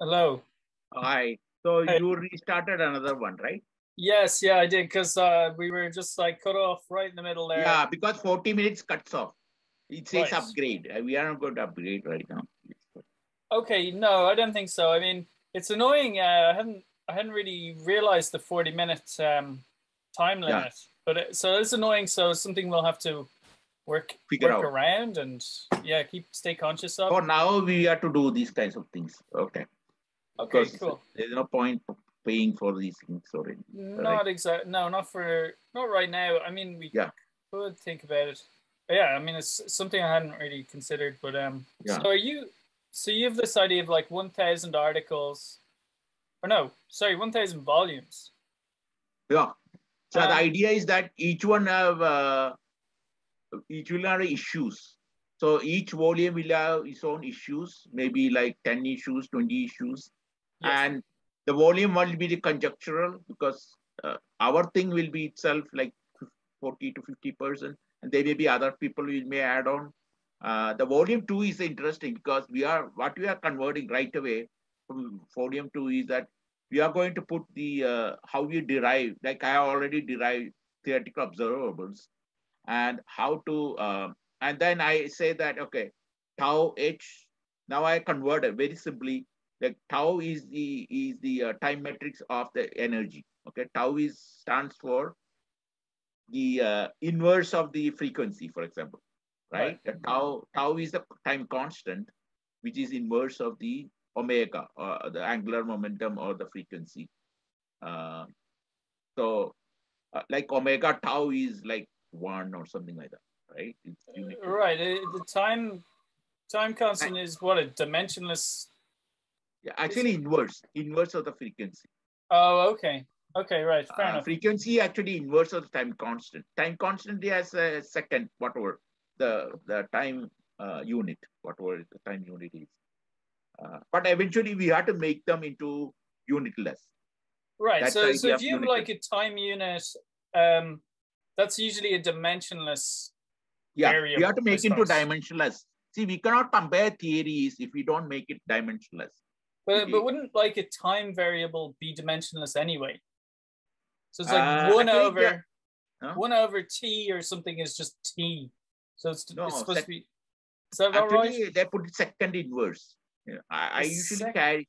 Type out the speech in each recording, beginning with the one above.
Hello. Hi. So Hey. you restarted another one, right? Yes, yeah, I did because we were just like cut off right in the middle there. Yeah, because 40 minutes cuts off. It says Right. upgrade. We are not going to upgrade right now. Okay, no, I don't think so. I mean, it's annoying. I hadn't really realized the 40-minute time limit, but so it's annoying. So it's something we'll have to work Figure out. around and yeah, stay conscious of. So now we have to do these kinds of things. Okay. Okay, Because cool. there's no point paying for these things already. Not exact. No, not right now. I mean, we could think about it. But yeah, I mean, it's something I hadn't really considered. But so you have this idea of like 1,000 articles, or no, sorry, 1,000 volumes. Yeah. So the idea is that each one will have issues. So each volume will have its own issues, maybe like 10 issues, 20 issues. Yes. And the volume will be the conjectural because our thing will be itself like 40 to 50%. And there may be other people who may add on. The volume 2 is interesting because what we are converting right away from volume 2 is that we are going to put the how we derive, like I already derived theoretical observables and how to and then I say that, okay, tau h, now I convert it very simply, like tau is the time matrix of the energy. Okay, tau stands for the inverse of the frequency, for example, right? Tau is the time constant, which is inverse of the omega, or the angular momentum or the frequency. Like omega tau is like 1 or something like that, right? It's right. The time constant is what, a dimensionless. Yeah, actually inverse of the frequency. Oh, okay. Okay, right. Fair enough. Frequency actually inverse of the time constant. Time constant has a second, whatever the time unit, whatever the time unit is. But eventually we have to make them into unitless. Right. So if you have like a time unit, that's usually a dimensionless variable. We have to make into dimensionless. See, we cannot compare theories if we don't make it dimensionless. But wouldn't like a time variable be dimensionless anyway? So it's like 1 over t or something is just t. So it's supposed to be. Is that about right? They put second inverse. Yeah, I usually carry.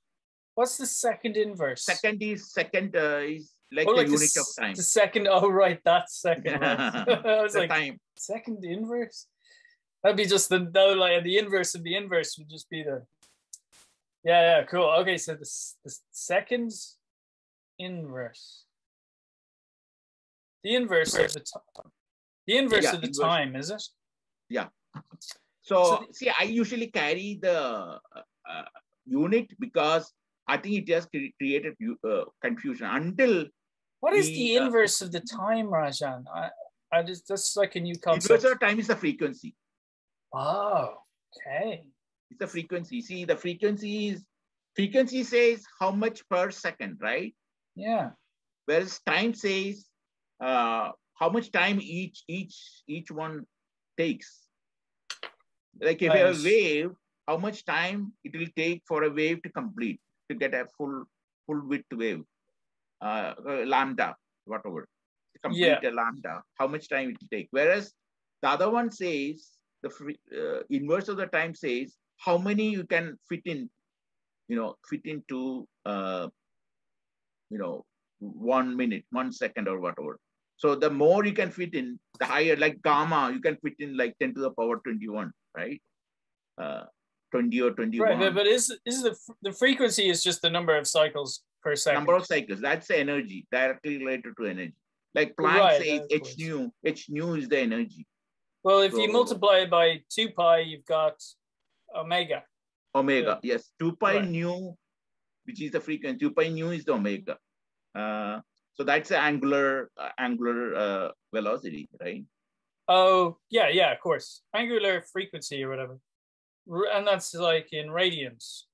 What's the second inverse? Second is like the unit of time. The second. Oh, right, that's second. Right. I was like, time. Second inverse. That'd be just the inverse of the inverse would just be the. Yeah, cool. Okay, so the second inverse. The inverse of the time. The inverse of the time, is it? Yeah. So see, I usually carry the unit because I think it has created confusion until. What is the inverse of the time, Rajan? I just, that's like a new concept. Inverse of time is the frequency. Oh, okay. It's the frequency. See, the frequency says how much per second, right? Yeah. Whereas time says how much time each one takes. Like if you have a wave, how much time it will take for a wave to complete, to get a full width wave, lambda, whatever, to complete a lambda, how much time it will take. Whereas the other one says, the inverse of the time says how many you can fit into 1 minute, 1 second or whatever. So the more you can fit in, the higher, like gamma, you can fit in like 10 to the power 21, right? 20 or 21. Right, but is the frequency is just the number of cycles per second? Number of cycles, that's the energy, directly related to energy. Like Planck says h nu is the energy. Well, if you multiply it by 2 pi, you've got omega. Omega, yes. 2 pi nu, which is the frequency. 2 pi nu is the omega. So that's the angular velocity, right? Oh, yeah, of course. Angular frequency or whatever. And that's like in radians.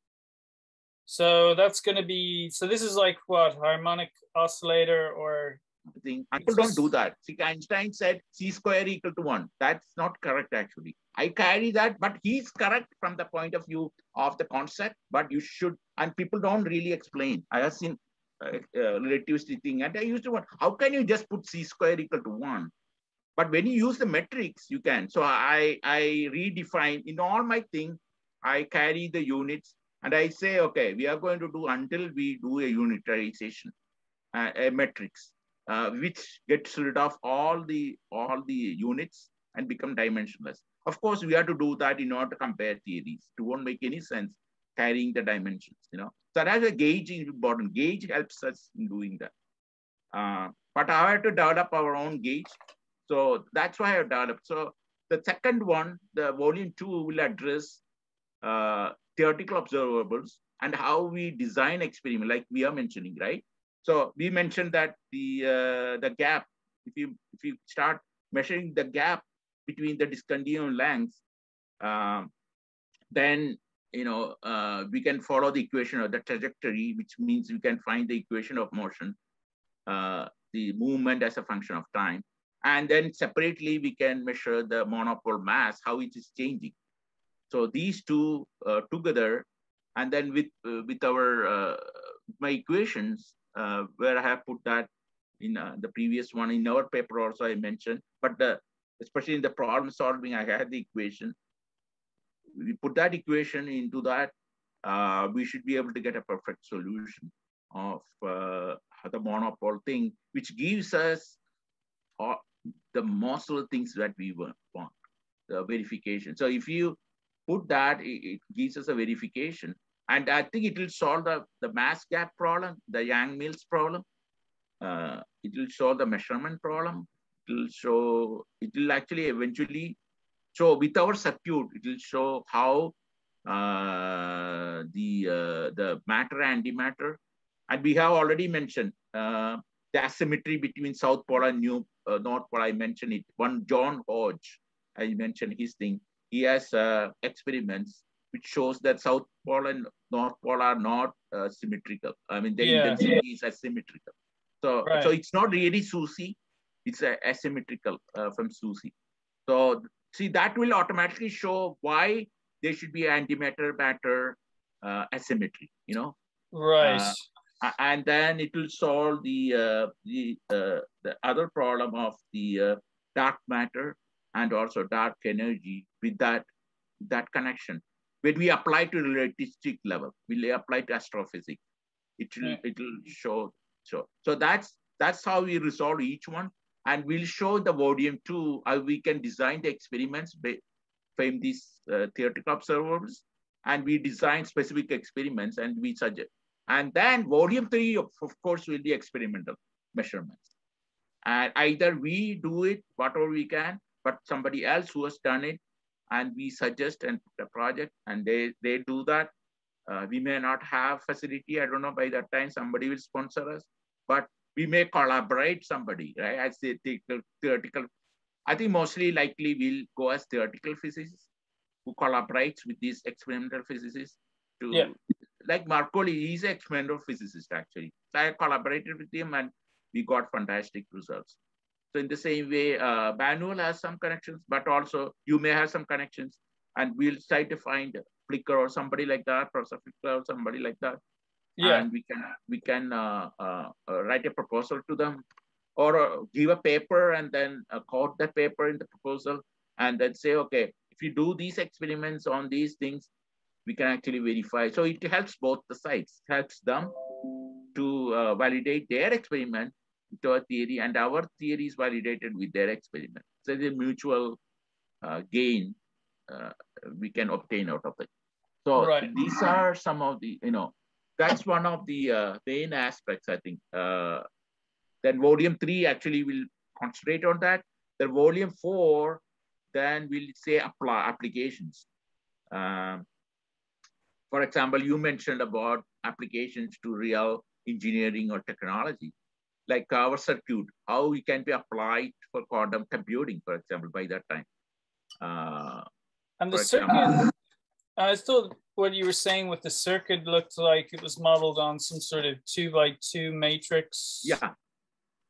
So that's going to be, so this is like what, harmonic oscillator or thing. People don't do that. See, Einstein said c square equal to 1. That's not correct, actually. I carry that, but he's correct from the point of view of the concept, but you should, and people don't really explain. I have seen relativistic thing, and I used to want, how can you just put c square equal to 1? But when you use the metrics, you can. So I redefine in all my thing, I carry the units and I say, okay, we are going to do until we do a unitarization, a matrix, which gets rid of all the units and become dimensionless. Of course, we have to do that in order to compare theories. It won't make any sense carrying the dimensions, So that's a gauge is important. Gauge helps us in doing that. But I have to develop our own gauge. So that's why I developed. So the second one, the volume 2 will address theoretical observables and how we design experiment, like we are mentioning, right? So we mentioned that the gap, if you start measuring the gap between the discontinuous lengths, then we can follow the equation of the trajectory, which means we can find the equation of motion, the movement as a function of time. And then separately, we can measure the monopole mass, how it is changing. So these two together, and then with our my equations, where I have put that in the previous one, in our paper also I mentioned, but especially in the problem solving, I had the equation. We put that equation into that, we should be able to get a perfect solution of the monopole thing, which gives us the most of the things that we want, the verification. So if you put that, it gives us a verification. And I think it will solve the mass gap problem, the Yang-Mills problem. It will solve the measurement problem. It will actually eventually show with our circuit, it will show how the matter antimatter. And we have already mentioned the asymmetry between South Pole and North Pole. I mentioned it. One John Hodge, I mentioned his thing. He has experiments which shows that South Pole and North Pole are not symmetrical. I mean, the intensity is asymmetrical. So, so it's not really SUSY. It's asymmetrical from SUSY. So see, that will automatically show why there should be antimatter-matter asymmetry, Right. And then it will solve the other problem of the dark matter and also dark energy with that connection. When we apply to relativistic level, we apply to astrophysics. It will show. So that's how we resolve each one, and we'll show the volume 2 how we can design the experiments from these theoretical observables, and we design specific experiments and we suggest. And then volume 3, of course, will be experimental measurements. And either we do it, whatever we can, but somebody else who has done it, and we suggest and put a project, and they do that. We may not have facility. I don't know, by that time, somebody will sponsor us, but we may collaborate somebody, right? I say theoretical. I think mostly likely we'll go as theoretical physicists who collaborates with these experimental physicists to, like Marcoli, he's an experimental physicist actually. So I collaborated with him and we got fantastic results. So in the same way, Manuel has some connections, but also you may have some connections, and we'll try to find Flickr or somebody like that, Professor Flickr or somebody like that. Yeah. And we can write a proposal to them, or give a paper and then quote that paper in the proposal, and then say, okay, if you do these experiments on these things, we can actually verify. So it helps both the sides, helps them to validate their experiment to our theory, and our theory is validated with their experiment. So the mutual gain we can obtain out of it. So these are some of the, that's one of the main aspects, I think. Then volume 3 actually will concentrate on that. The volume 4, then we'll say applications. For example, you mentioned about applications to real engineering or technology, like our circuit, how it can be applied for quantum computing, for example, by that time. And the circuit, I thought what you were saying with the circuit looked like it was modeled on some sort of 2x2 matrix. Yeah.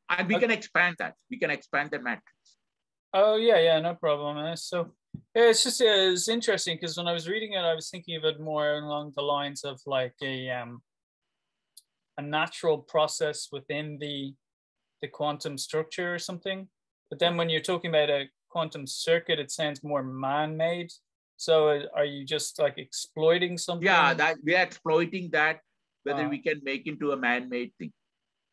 And we can expand that. We can expand the matrix. Oh, yeah, no problem. So yeah, it's just it's interesting because when I was reading it, I was thinking of it more along the lines of like a natural process within the quantum structure or something. But then when you're talking about a quantum circuit, it sounds more man-made. So are you just like exploiting something? Yeah, that we are exploiting that, whether we can make into a man-made thing.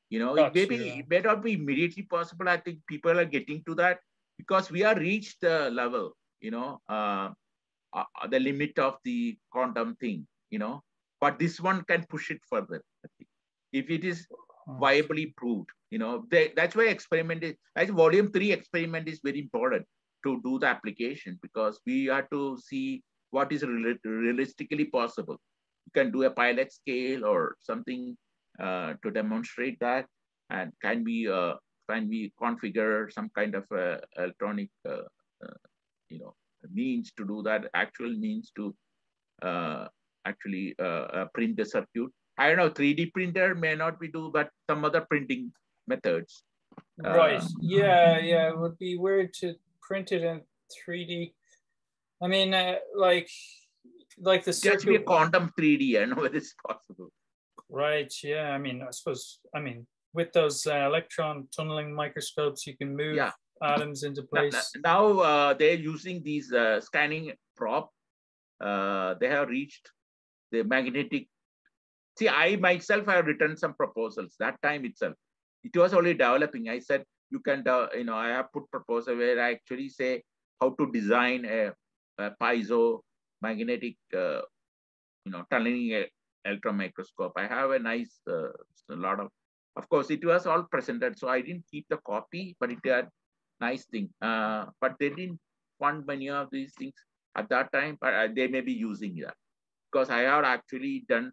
You know, it may not be immediately possible. I think people are getting to that because we are reached the level, you know, the limit of the quantum thing, you know, but this one can push it further. I think. If it is viably proved, you know, that's why experiment is, like volume 3 experiment is very important to do the application, because we have to see what is realistically possible. You can do a pilot scale or something to demonstrate that, and can we configure some kind of electronic you know, means to do that, actual means to actually print the circuit. I don't know, 3D printer may not be do, but some other printing methods. Right. Yeah. It would be weird to print it in 3D. I mean, like the circuit. Just be a quantum 3D. I know whether it's possible. Right. Yeah. I mean, I suppose. I mean, with those electron tunneling microscopes, you can move atoms into place. Now they're using these scanning probe. They have reached the magnetic. See, I myself have written some proposals that time itself. It was only developing. I said, you can, you know, I have put proposal where I actually say how to design a piezo magnetic, you know, tunneling electron microscope. I have a nice, a lot of course, it was all presented. So I didn't keep the copy, but it had nice thing. But they didn't fund many of these things at that time, but they may be using that, because I have actually done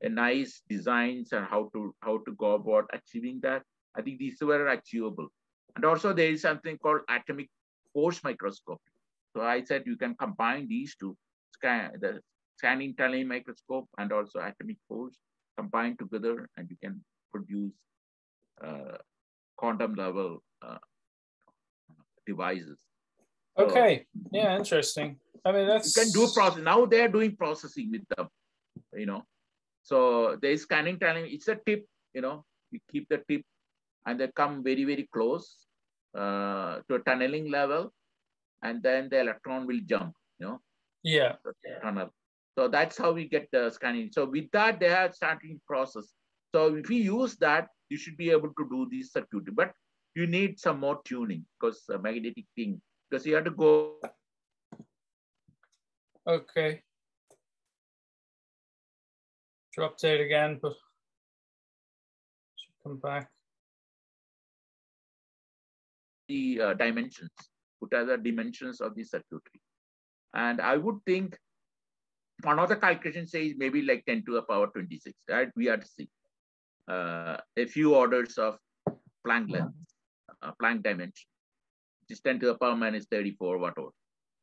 a nice designs and how to go about achieving that. I think these were achievable. And also there is something called atomic force microscopy. So I said you can combine these two, the scanning tunneling microscope and also atomic force combined together, and you can produce quantum level devices. Okay. So, yeah, interesting. I mean, that's, you can do process. Now they are doing processing with them, you know. So there is scanning tunneling. It's a tip, you know, you keep the tip and they come very, very close to a tunneling level, and then the electron will jump, you know. Yeah. Tunnel. So that's how we get the scanning. So with that, they are starting process. So if you use that, you should be able to do this circuitry, but you need some more tuning, because magnetic thing, because you have to go. Okay. Dropped out again, but should come back. The dimensions, what are the dimensions of the circuitry? And I would think one of the calculations says maybe like 10 to the power 26, right? We have to see a few orders of Planck length, Planck dimension, which is 10 to the power minus 34, whatever.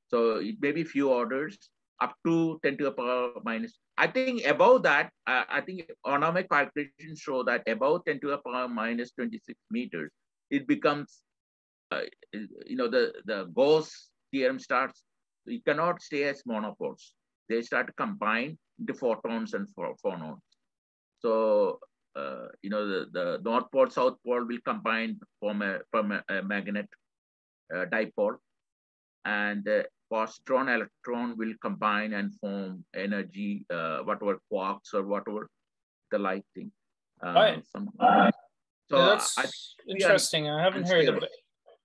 So it may be few orders up to 10 to the power minus. I think above that, I think one of my calculations show that above 10 to the power minus 26 meters, it becomes, you know, the Gauss theorem starts. You cannot stay as monopoles. They start to combine into photons and phonons. So, you know, the North Pole, South Pole will combine from a magnet dipole, and the positron, electron will combine and form energy, whatever quarks or whatever, the light thing. Right. So yeah, that's interesting. I haven't heard of it.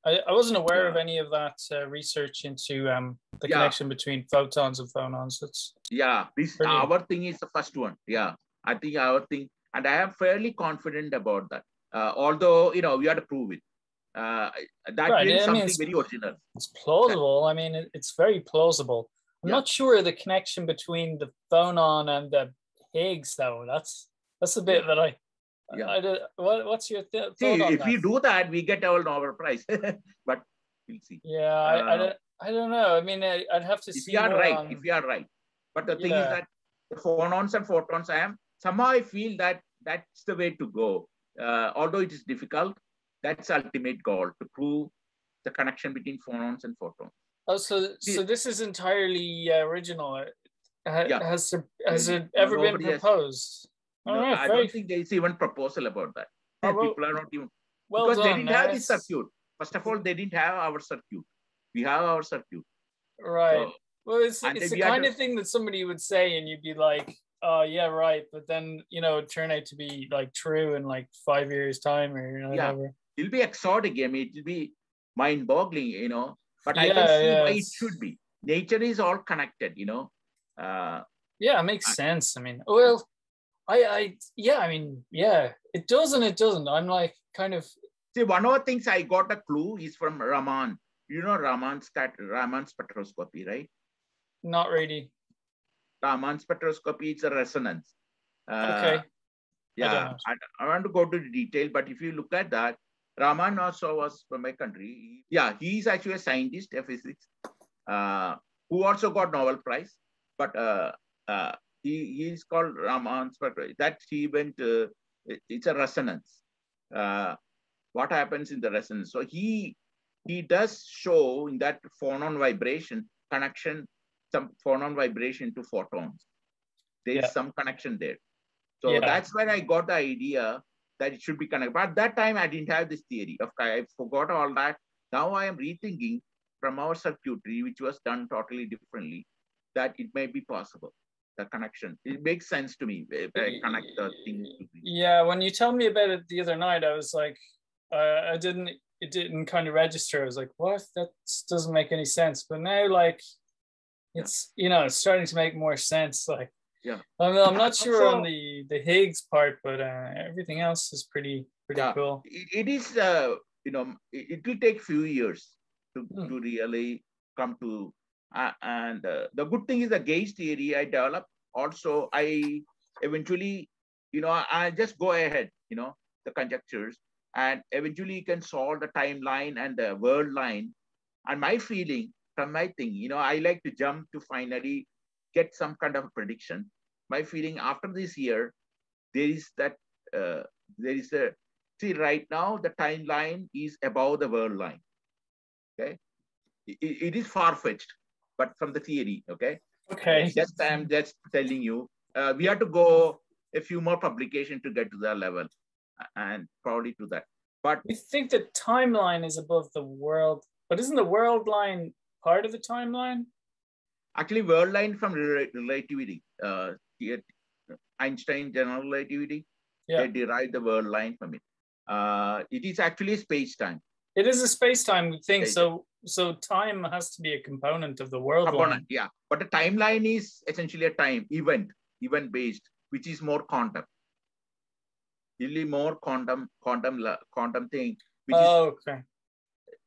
I wasn't aware of any of that research into the connection between photons and phonons. That's this our thing is the first one. Yeah, I think our thing, and I am fairly confident about that. Although, you know, we have to prove it. That is something very original. It's plausible. I mean, it's very plausible. I'm not sure the connection between the phonon and the Higgs, though. That's the bit that I. What's your thought on if that? we do that, we get our Nobel Prize. But we'll see. Yeah, I don't know. I mean, I'd have to see. If you are right. But the thing is that the phonons and photons, somehow I feel that that's the way to go. Although it is difficult, That's the ultimate goal, to prove the connection between phonons and photons. Oh, so this is entirely original. Has it ever been proposed? No, I don't think there is even proposal about that. People are not even, because they didn't have this circuit. First of all, they didn't have our circuit. We have our circuit. Right. So, well, it's the kind of thing that somebody would say, and you'd be like, "Oh, yeah, right." But then, you know, it turned out to be like true in like 5 years' time, or whatever. It'll be exotic. I mean, it'll be mind-boggling, you know. But I can see why it should be. Nature is all connected, you know. Yeah, it makes sense. I mean, well, I mean, it does and it doesn't. I'm like kind of. See, one of the things I got a clue is from Raman. You know Raman spectroscopy, right? Not really. Raman spectroscopy is a resonance. Okay. Yeah, I want to go to the detail, but if you look at that, Raman also was from my country. Yeah, he's actually a scientist, a physics, who also got Nobel Prize. But he's called Raman spectroscopy. That he went. It's a resonance. What happens in the resonance? So he does show in that phonon vibration connection, some phonon vibration to photons. There is some connection there. So that's where I got the idea that it should be connected. But at that time, I didn't have this theory. I forgot all that. Now I am rethinking from our circuitry, which was done totally differently, that it may be possible. The connection. It makes sense to me. I connect the things. Yeah, when you told me about it the other night, I was like, it didn't kind of register. I was like, what? That doesn't make any sense. But now, like, it's, you know, it's starting to make more sense. Like, I'm not sure on the Higgs part, but everything else is pretty cool. It is, you know, it will take few years to really come to, and the good thing is the gauge theory I developed. Also, I eventually, you know, I just go ahead, you know, the conjectures, and eventually you can solve the timeline and the world line. And my feeling from my thing, you know, I like to jump to finally get some kind of a prediction. My feeling after this year, there is see, right now the timeline is above the world line. Okay. It is far-fetched, but from the theory, okay? Okay. I'm just telling you, we have to go a few more publications to get to that level, and probably to that. But you think the timeline is above the world, but isn't the world line part of the timeline? Actually, world line from relativity, Einstein general relativity, they derived the world line from it. It is actually space-time. It is a space-time thing, so time has to be a component of the world line. Yeah, but the timeline is essentially a time event-based, which is more quantum. Really more quantum thing, which is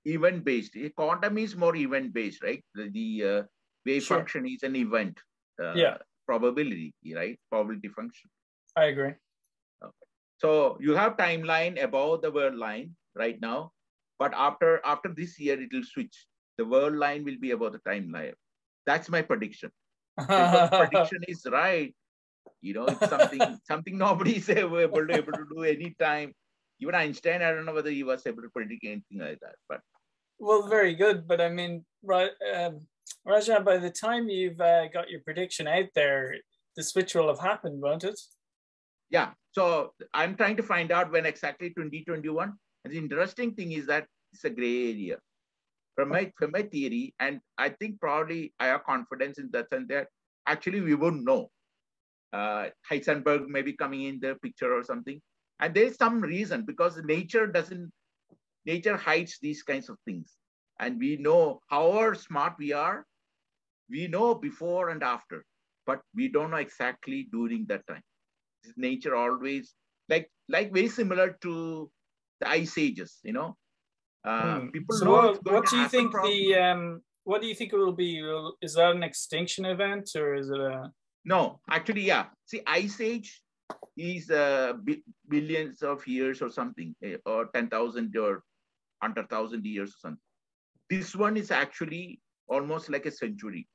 event-based. Quantum is more event-based, right? The wave function is an event. Probability, right? Probability function. I agree. Okay. So you have timeline above the world line right now, but after this year it will switch. The world line will be above the timeline. That's my prediction. If the prediction is right, you know, it's something nobody is able to do any time. Even Einstein, I don't know whether he was able to predict anything like that. But well, very good. But I mean, right. Rajan, by the time you've got your prediction out there, the switch will have happened, won't it? Yeah. So I'm trying to find out when exactly 2021. And the interesting thing is that it's a gray area. From my theory, and I think probably I have confidence in that, and that actually we won't know. Heisenberg may be coming in the picture or something. And there's some reason, because nature hides these kinds of things. And we know however smart we are, we know before and after, but we don't know exactly during that time. Nature always, like very similar to the ice ages, you know. People so know what do you think what do you think it will be? Is that an extinction event, or is it a... No, actually, yeah. See, ice age is billions of years or something, or 10,000 or 100,000 years or something. This one is actually almost like a century.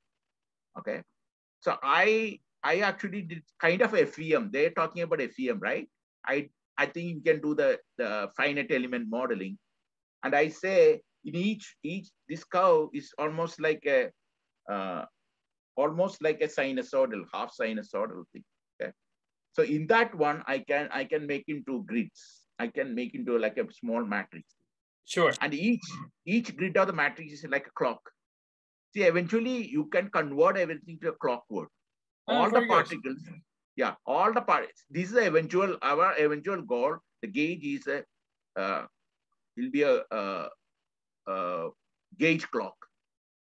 Okay. So I actually did kind of FEM. They're talking about FEM, right? I I think you can do the finite element modeling. And I say in each this curve is almost like a sinusoidal, half sinusoidal thing. Okay. So in that one, I can make into grids. I can make into like a small matrix. Sure. And each grid of the matrix is like a clock. See, eventually you can convert everything to a clockwork. All the particles, yeah, all the parts. This is our eventual goal. The gauge is will be a gauge clock.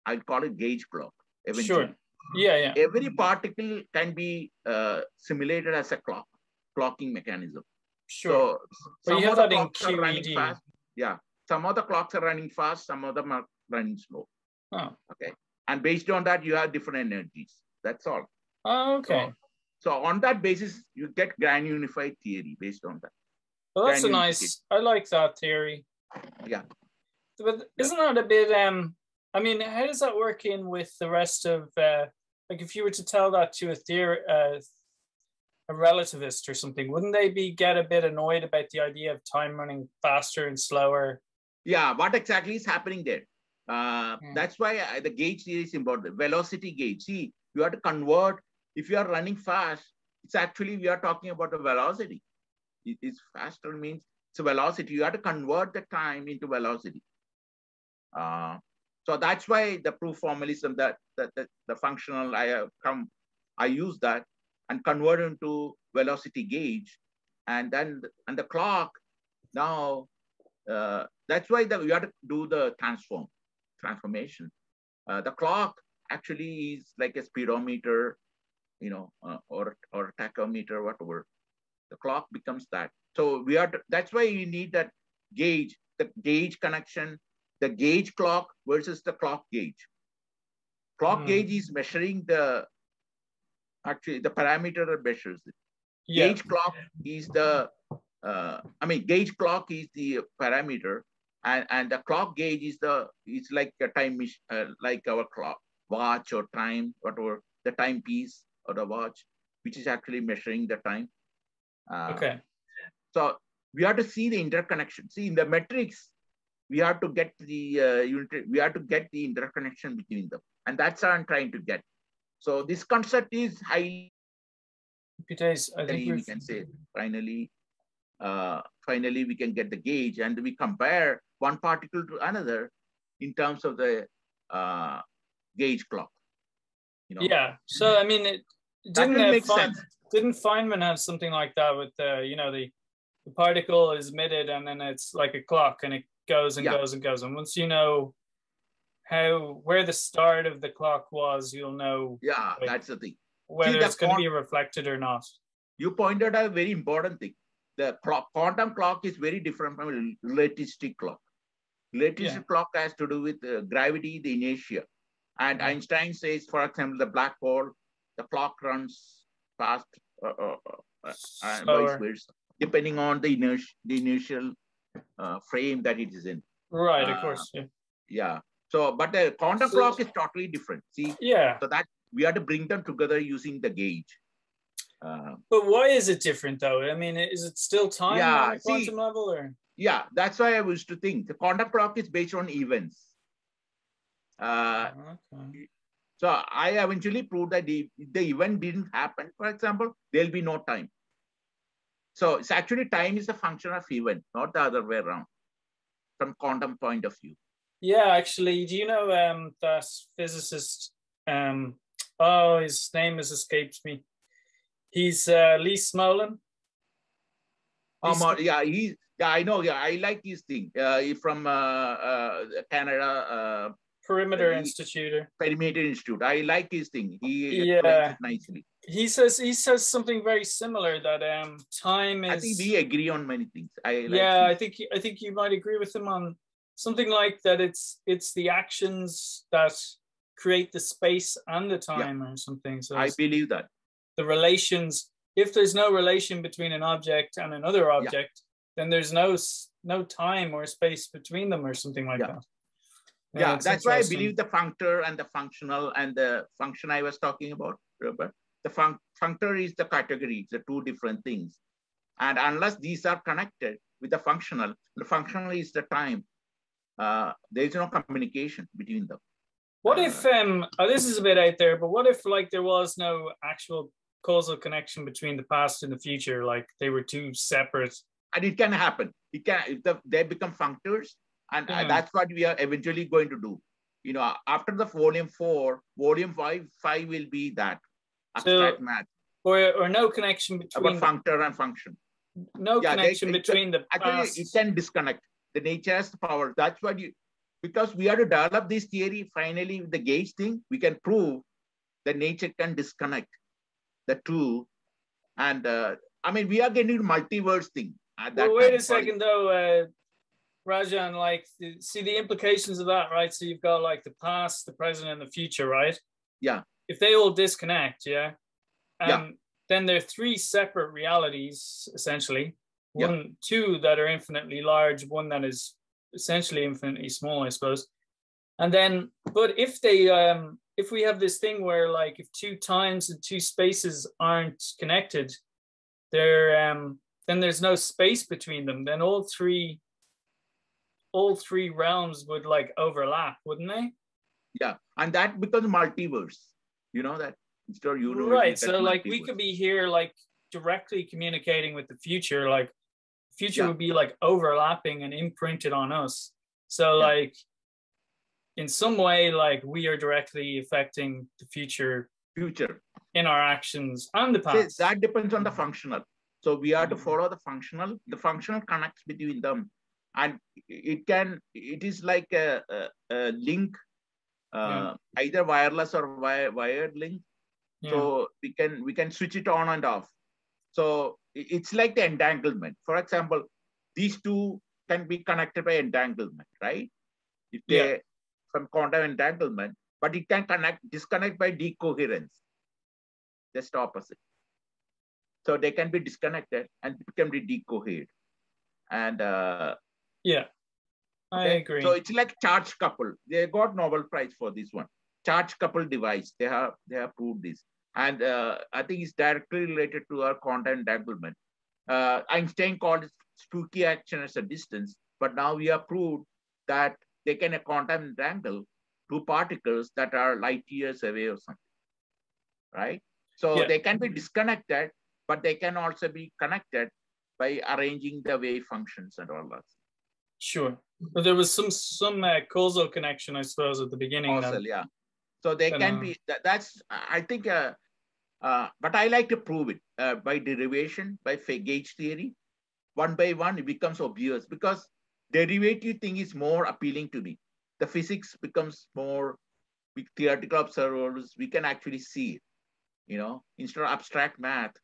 I'll call it gauge clock. Eventually. Sure. Yeah. Every particle can be simulated as a clocking mechanism. Sure. So some of the clocks are running fast. Yeah. Some of the clocks are running fast. Some of them are running slow. Oh. Okay. And based on that, you have different energies. That's all. Oh, okay. So on that basis, you get grand unified theory based on that. Well, that's I like that theory. Yeah. But isn't that a bit, I mean, how does that work in with the rest of, like if you were to tell that to a relativist or something, wouldn't they get a bit annoyed about the idea of time running faster and slower? Yeah, what exactly is happening there? That's why the gauge theory is important. Velocity gauge. See, you have to convert. If you are running fast, it's actually, we are talking about the velocity. It's faster means it's a velocity. You have to convert the time into velocity. So that's why the proof formalism, that the functional, I use that and convert into velocity gauge, and then the clock. Now that's why we have to do the transformation. The clock actually is like a speedometer, or tachometer, whatever. The clock becomes that. So that's why you need that gauge, the gauge connection, the gauge clock versus the clock gauge. Clock gauge is measuring the parameter that measures it. Yeah. Gauge clock is gauge clock is the parameter, and the clock gauge is it's like a time, like our clock, watch or time, whatever, the timepiece or the watch, which is actually measuring the time. Okay. So we have to see the interconnection. See, in the matrix, we have to get the interconnection between them, and that's what I'm trying to get. So this concept is highly. I think we can say finally we can get the gauge, and we compare one particle to another in terms of the gauge clock. Yeah. So I mean, didn't Feynman have something like that with the particle is emitted and then it's like a clock and it goes and goes and goes, and once you know where the start of the clock was, you'll know. Yeah, that's the thing. Whether it's going to be reflected or not. You pointed out a very important thing. The quantum clock is very different from a relativistic clock. Relativistic clock has to do with gravity, the inertia. And Einstein says, for example, the black hole, the clock runs fast and vice versa, depending on the inertial frame that it is in. Right, of course. Yeah. So, but the quantum clock is totally different. See? Yeah. So that we have to bring them together using the gauge. But why is it different, though? I mean, is it still time on the quantum level, or? Yeah, that's why I was to think the quantum clock is based on events. Okay. So I eventually proved that if the event didn't happen, for example, there'll be no time. So it's actually time is a function of event, not the other way around, from quantum point of view. Yeah, actually, do you know that physicist? His name has escaped me. He's Lee Smolin. I know. Yeah, I like his thing. He's from Canada. Perimeter Institute. Perimeter Institute. I like his thing. He explains it nicely. He says something very similar, that time is. I think we agree on many things. I think you might agree with him on something like that. It's the actions that create the space and the time, or something. So I believe that the relations. If there's no relation between an object and another object, then there's no time or space between them, or something like that. Yeah, that's why I believe the functor and the functional and the function I was talking about. Remember, the functor is the category. It's the two different things. And unless these are connected with the functional is the time. There is no communication between them. What if, this is a bit out there, but what if like there was no actual causal connection between the past and the future, like they were two separate? And it can happen. It can, if they become functors, and that's what we are eventually going to do. You know, after the volume 4, volume 5 will be that abstract math. Or no connection between functor and function. No connection between the past. Actually, it can disconnect. The nature has the power. That's what because we have to develop this theory, finally, with the gauge thing, we can prove that nature can disconnect the two. And I mean, we are getting multiverse thing. Well, wait a second though, Rajan, like, see the implications of that, right? So you've got like the past, the present, and the future, right? Yeah. If they all disconnect, then there are 3 separate realities, essentially. Two that are infinitely large, one that is essentially infinitely small, I suppose. And then, but if they, if we have this thing where like if 2 times and 2 spaces aren't connected, then there's no space between them. Then all three realms would like overlap, wouldn't they? Yeah, and that becomes multiverse. You know that? Right. So like we could be here like directly communicating with the future, like future would be like overlapping and imprinted on us. So like in some way, like we are directly affecting the future in our actions and the past. See, that depends on the functional. So we have to follow the functional. The functional connects between them, and it is like a link, either wireless or wired link. So we can switch it on and off. So it's like the entanglement. For example, these two can be connected by entanglement, right? If they from quantum entanglement, but it can disconnect by decoherence. Just opposite. So they can be disconnected and become decohered. And I agree. So it's like charge couple. They got Nobel Prize for this one. Charge couple device. They have proved this. And I think it's directly related to our quantum entanglement. Einstein called it spooky action as a distance, but now we have proved that they can quantum entangle 2 particles that are light years away or something, right? So they can be disconnected, but they can also be connected by arranging the wave functions and all that. Sure, but there was some causal connection, I suppose, at the beginning. Causal, So they can be. That's I think. But I like to prove it by derivation, by gauge theory. One by one, it becomes obvious because derivative thing is more appealing to me. The physics becomes more with theoretical observers. We can actually see it, you know, instead of abstract math,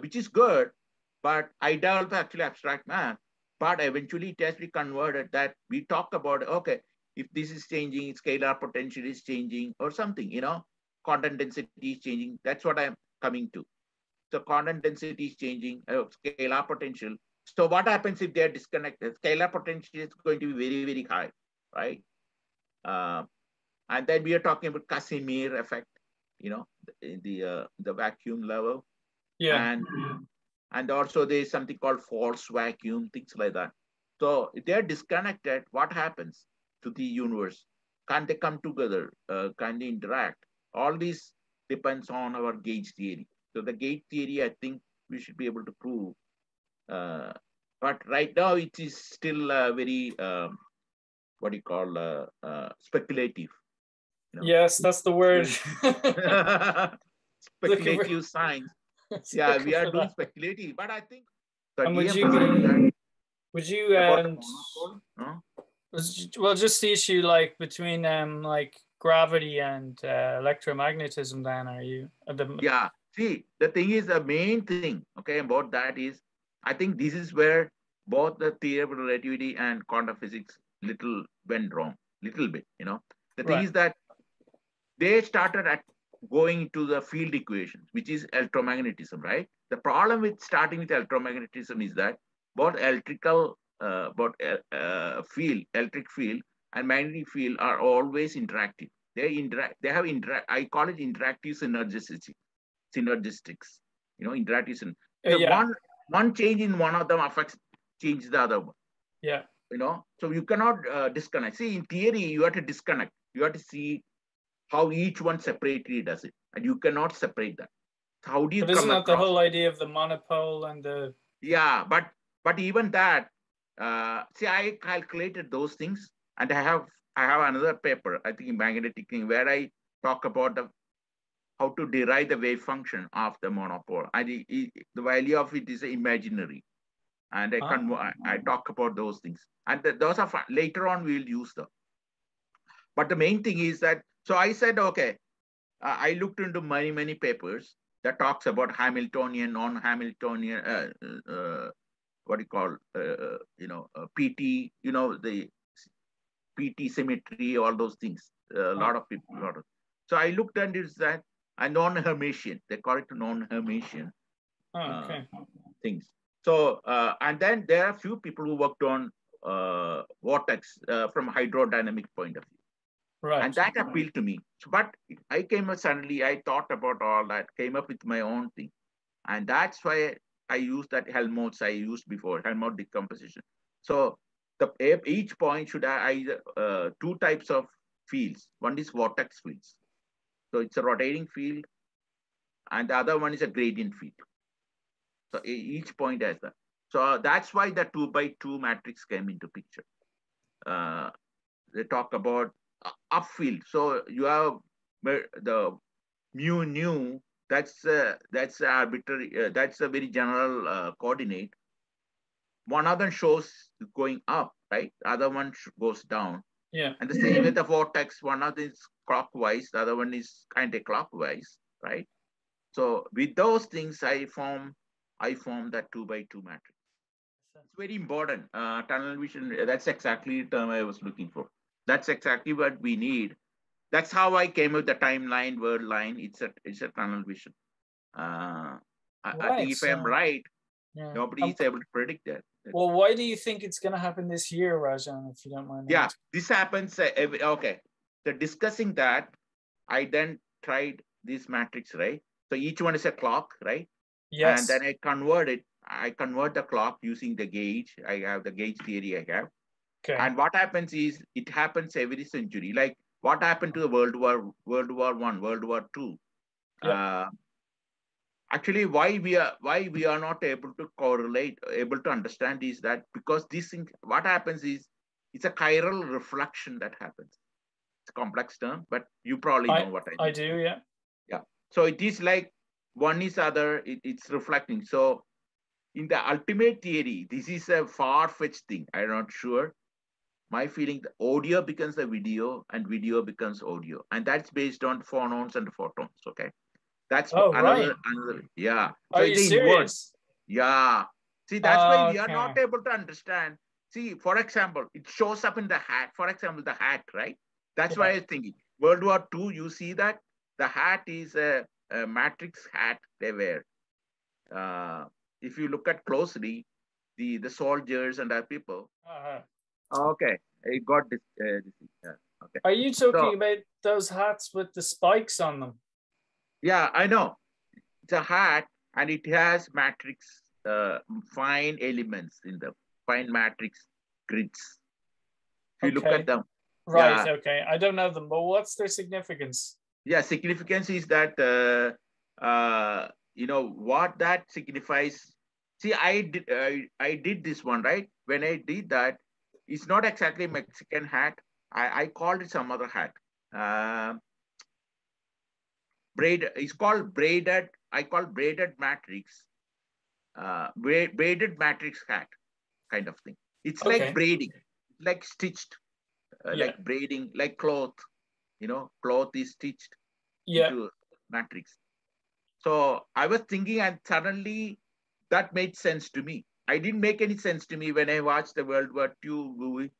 which is good. But I develop actually abstract math. But eventually, it has to be converted that we talk about. Okay, if this is changing, scalar potential is changing, or something, you know. Quantum density is changing. That's what I'm coming to. So quantum density is changing, scalar potential. So what happens if they're disconnected? Scalar potential is going to be very, very high, right? And then we are talking about Casimir effect, you know, the vacuum level. And also there's something called false vacuum, things like that. So if they're disconnected, what happens to the universe? Can they come together? Can they interact? All this depends on our gauge theory. So the gauge theory, I think we should be able to prove. But right now it is still very, what do you call, speculative. You know? Yes, that's the word. Speculative science. We are doing speculative, but I think. Would you well, just the issue like between like gravity and electromagnetism, then are you see, the thing is, the main thing about that is, I think this is where both the theory of relativity and quantum physics went wrong, little bit, you know. The thing is that they started at going to the field equations, which is electromagnetism, right? The problem with starting with electromagnetism is that both electric field and magnetic field are always interactive. I call it interactive synergistics, you know, interactive. one change in one of them affects change the other one. Yeah. So you cannot disconnect. See, in theory, you have to disconnect. You have to see how each one separately does it, and you cannot separate that. So how do you? But isn't that the whole idea of the monopole and the? Yeah, but even that. See, I calculated those things, and I have another paper, I think in magnetic thing, where I talk about how to derive the wave function of the monopole, and the value of it is imaginary. And I talk about those things, and those are fun. Later on we'll use them. But the main thing is that, so I said, okay, I looked into many papers that talks about Hamiltonian, non-Hamiltonian, what do you call, PT, the PT symmetry, all those things. A lot of people. So I looked at it that a non-Hermitian. They call it non-Hermitian things. So, and then there are a few people who worked on vortex from a hydrodynamic point of view. Right. And that appealed to me. So, but I came up suddenly, I thought about all that, came up with my own thing. And that's why I used that Helmholtz I used before, Helmholtz decomposition. So each point should have either two types of fields. One is vortex fields. So it's a rotating field. And the other one is a gradient field. So each point has that. So that's why the 2x2 matrix came into picture. They talk about upfield. So you have the mu nu. That's arbitrary. That's a very general coordinate. One of them shows going up, right? The other one goes down. Yeah. And the same with the vortex. One of them is clockwise. The other one is anti-clockwise, right? So with those things, I form that 2x2 matrix. It's very important. Tunnel vision. That's exactly the term I was looking for. That's exactly what we need. That's how I came with the timeline, word line. It's a tunnel vision. I think if I'm right, nobody is able to predict that. Well, why do you think it's going to happen this year, Rajan, if you don't mind? Yeah, this happens. Okay. So discussing that, I then tried this matrix, right? So each one is a clock, right? Yes. And then I convert the clock using the gauge. I have the gauge theory I have. Okay. And what happens is, it happens every century. Like what happened to the World War I, World War II. Yep. Actually, why we are not able to correlate, able to understand is that because this thing, what happens is, it's a chiral reflection that happens. It's a complex term, but you probably know what I mean. I do, yeah. Yeah. So it is like one is other, it's reflecting. So in the ultimate theory, this is a far-fetched thing. I'm not sure. My feeling, the audio becomes the video and video becomes audio. And that's based on phonons and photons, okay? That's another, yeah. So are you serious? Yeah. See, that's why we are not able to understand. See, for example, it shows up in the hat. For example, the hat, right? That's why I was thinking. World War II, you see that? The hat is a matrix hat they wear. If you look at closely, the soldiers and the people. Okay, I got this. Okay. Are you talking about those hats with the spikes on them? Yeah, I know. It's a hat, and it has matrix, fine elements in them, fine matrix grids. If you look at them. Right, okay. I don't know them, but what's their significance? Yeah, significance is that, what that signifies. See, I did this one, right? When I did that, it's not exactly Mexican hat. I called it some other hat. It's called braided. I call braided matrix. Braided matrix hat kind of thing. It's like braiding, like stitched, like braiding, like cloth. Cloth is stitched into matrix. So I was thinking, and suddenly that made sense to me. I didn't make any sense to me when I watched the World War II movie.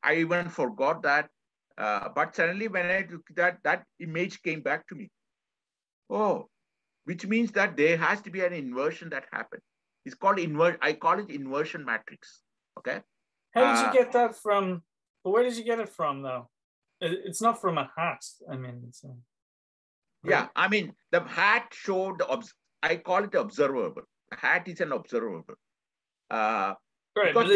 I even forgot that. But suddenly when I took that image came back to me. Oh, which means that there has to be an inversion that happened. It's called I call it inversion matrix. Okay. How did you get that from? Where did you get it from, though? It's not from a hat. I mean, it's yeah. I mean, the hat showed. I call it observable. hat is an observable. Right, because but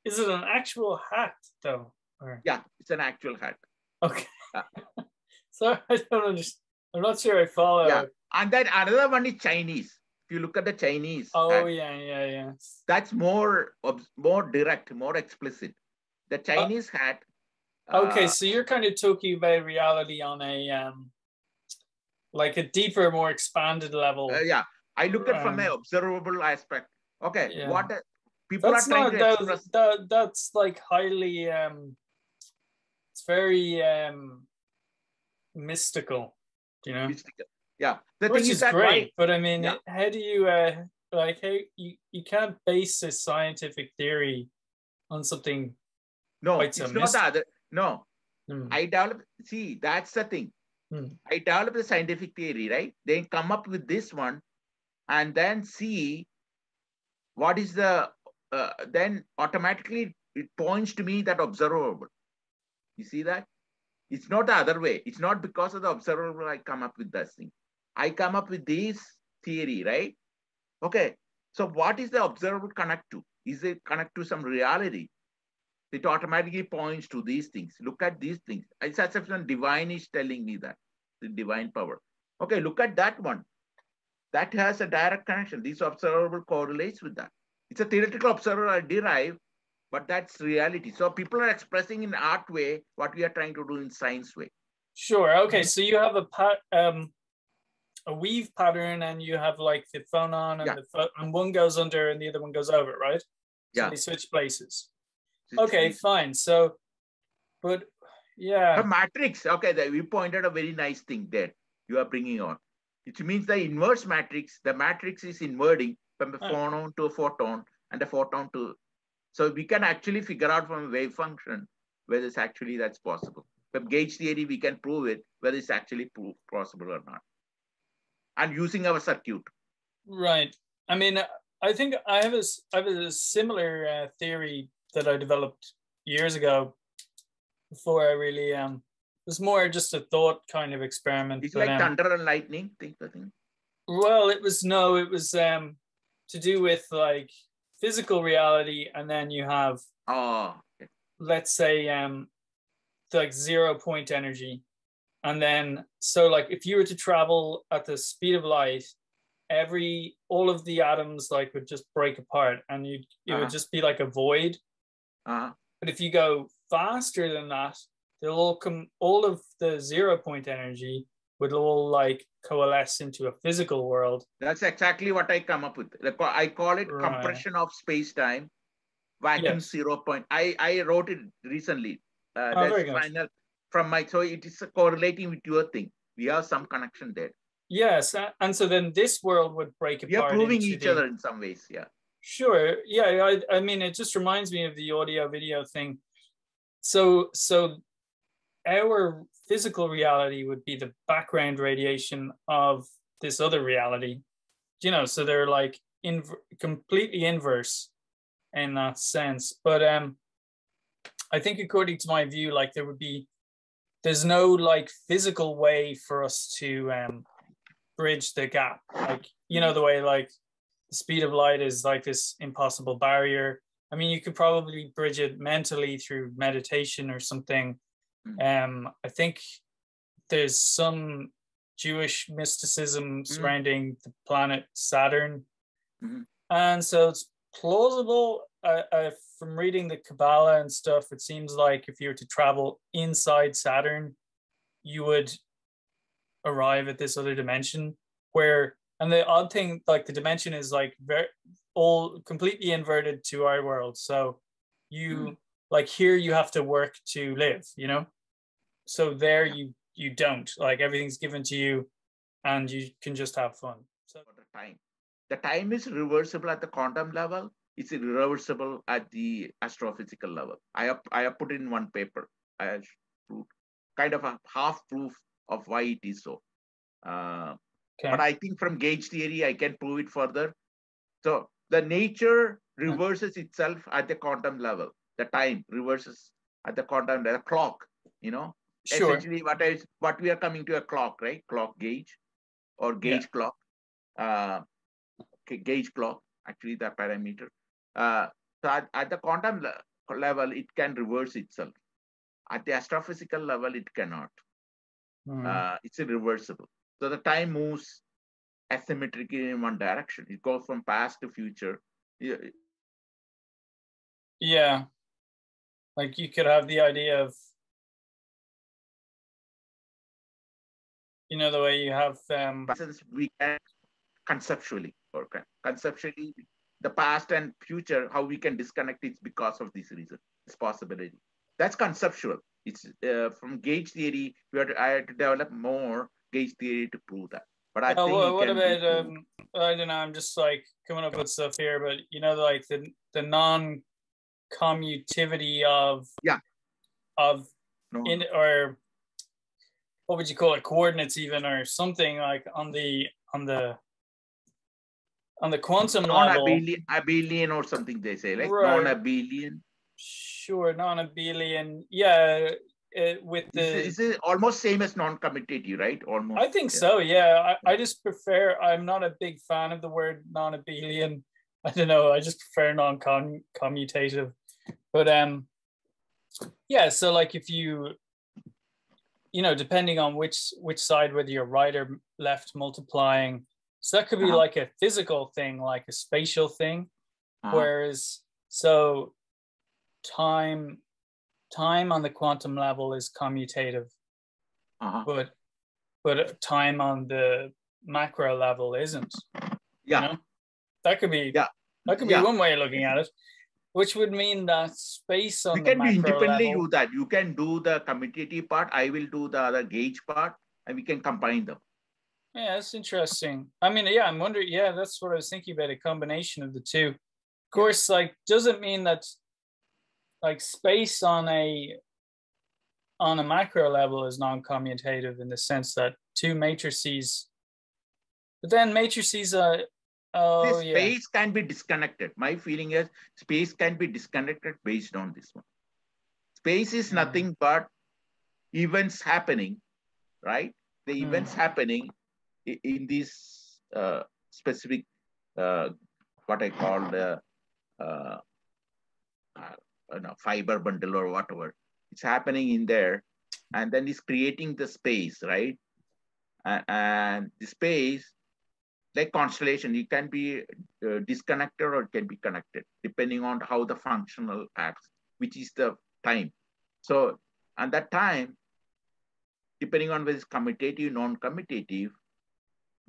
is it an actual hat though? Or? Yeah, it's an actual hat. Okay. So I don't understand. I'm not sure I follow. Yeah, and then another one is Chinese. If you look at the Chinese hat, yeah. That's more direct, more explicit. The Chinese hat. Okay, so you're kind of talking about reality on a like a deeper, more expanded level. Yeah, I look at from an observable aspect. Okay, yeah. what people are trying to express. That's like highly it's very mystical, you know. Mystical. Yeah, the which thing is that great, but I mean, yeah. how do you like how you can't base a scientific theory on something? No, it's not the other. No, I develop. See, that's the thing. I develop the scientific theory, right? Then come up with this one, and then see what is the. Then automatically it points to me that observable. You see that? It's not the other way. It's not because of the observable I come up with this thing. I come up with this theory, right? Okay. So what is the observable connect to? Is it connect to some reality? It automatically points to these things. Look at these things. It's as if divine is telling me that. The divine power. Okay, look at that one. That has a direct connection. This observable correlates with that. It's a theoretical observer I derive, but that's reality. So people are expressing in art way what we are trying to do in science way. Sure. Okay. So you have a weave pattern, and you have like the phonon, and and one goes under and the other one goes over, right? So they switch places. Okay, fine. So, but yeah. The matrix. Okay, we pointed a very nice thing there. You are bringing on. It means the inverse matrix. The matrix is inverting from a phonon to a photon, and a photon to. So we can actually figure out from a wave function whether it's actually that's possible. From gauge theory, we can prove it, whether it's actually possible or not. And using our circuit. Right. I mean, I think I have a similar theory that I developed years ago before I really it was more just a thought kind of experiment. It's like thunder and lightning thing. Well, it was to do with like physical reality, and then you have let's say like 0-point energy, and then so like if you were to travel at the speed of light, all of the atoms like would just break apart, and it would just be like a void. But if you go faster than that, all of the 0-point energy would all like coalesce into a physical world. That's exactly what I come up with. I call it compression of space-time, vacuum 0-point. I wrote it recently. That's final from my, so it is correlating with your thing. We have some connection there. Yes, and so then this world would break apart. We are proving each other in some ways, yeah. Sure, yeah. I mean, it just reminds me of the audio-video thing. So our physical reality would be the background radiation of this other reality, you know. So they're like completely inverse in that sense. But I think according to my view, like there's no like physical way for us to bridge the gap. Like, you know, the way like the speed of light is like this impossible barrier. I mean, you could probably bridge it mentally through meditation or something. I think there's some Jewish mysticism surrounding the planet Saturn. And so it's plausible. From reading the Kabbalah and stuff, it seems like if you were to travel inside Saturn, you would arrive at this other dimension and the odd thing, like the dimension is like all completely inverted to our world. So you like here you have to work to live, you know? So there you don't, like everything's given to you and you can just have fun. So the time is reversible at the quantum level. It's irreversible at the astrophysical level. I have put in one paper. I have proved kind of a half proof of why it is so. But I think from gauge theory, I can prove it further. So the nature reverses itself at the quantum level. The time reverses at the quantum level. The clock, you know. Sure. Essentially, what we are coming to a clock, right? Clock gauge or gauge clock. gauge clock, actually the parameter. So at the quantum level, it can reverse itself. At the astrophysical level, it cannot. It's irreversible. So the time moves asymmetrically in one direction. It goes from past to future. Yeah. Like you could have the idea of, you know, the way you have we can conceptually the past and future, how we can disconnect it because of this reason, this possibility. That's conceptual. It's from gauge theory. I had to develop more gauge theory to prove that. But I think what about I don't know, I'm just like coming up with stuff here, but you know, like the non-commutativity of or what would you call it, coordinates even, or something like on the quantum level. Non-abelian or something they say, like right. Non-abelian. Sure, non-abelian. Yeah, with the is it almost same as non-commutative, right? Almost. I think so. Yeah, I just prefer. I'm not a big fan of the word non-abelian. I don't know. I just prefer non-commutative. But yeah. So like if you know, depending on which side, whether you're right or left multiplying, so that could be like a physical thing, like a spatial thing. Whereas so time on the quantum level is commutative, but time on the macro level isn't. Yeah, you know? That could be one way of looking at it, which would mean that space on the macro level. We can independently do that. You can do the commutative part. I will do the other gauge part, and we can combine them. Yeah, that's interesting. I mean, yeah, I'm wondering. Yeah, that's what I was thinking about, a combination of the two. Of course, like, doesn't mean that like space on a macro level is non-commutative in the sense that two matrices, but then matrices are space can be disconnected. My feeling is space can be disconnected based on this one. Space is nothing but events happening, right? The events happening in this specific what I call the fiber bundle or whatever. It's happening in there, and then it's creating the space, right? And the space, like constellation, it can be disconnected or it can be connected, depending on how the functional acts, which is the time. So, at that time, depending on whether it's commutative, non-commutative,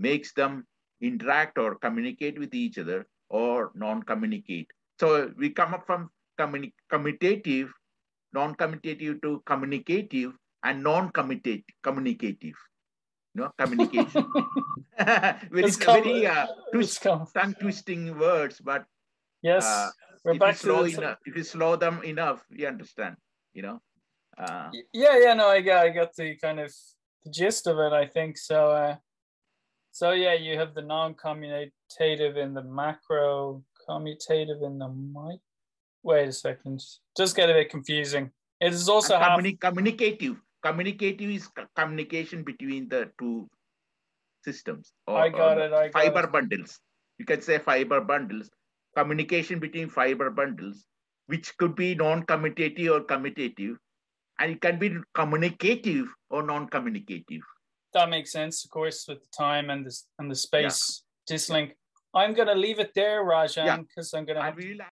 makes them interact or communicate with each other or non-communicate. So we come up from commutative, non-commutative to communicative and non-communicative. Communication. very tongue-twisting words, but yes, if you slow them enough, you understand. No, I got the kind of the gist of it, I think. So yeah, you have the non-commutative in the macro, commutative in the mic. Wait a second, just get a bit confusing. It is also communicative. Communicative is communication between the two systems. I got it. Fiber bundles. You can say fiber bundles. Communication between fiber bundles, which could be non-commutative or commutative, and it can be communicative or non-communicative. That makes sense, of course, with the time and the space dislink. I'm going to leave it there, Rajan, because I'm going to have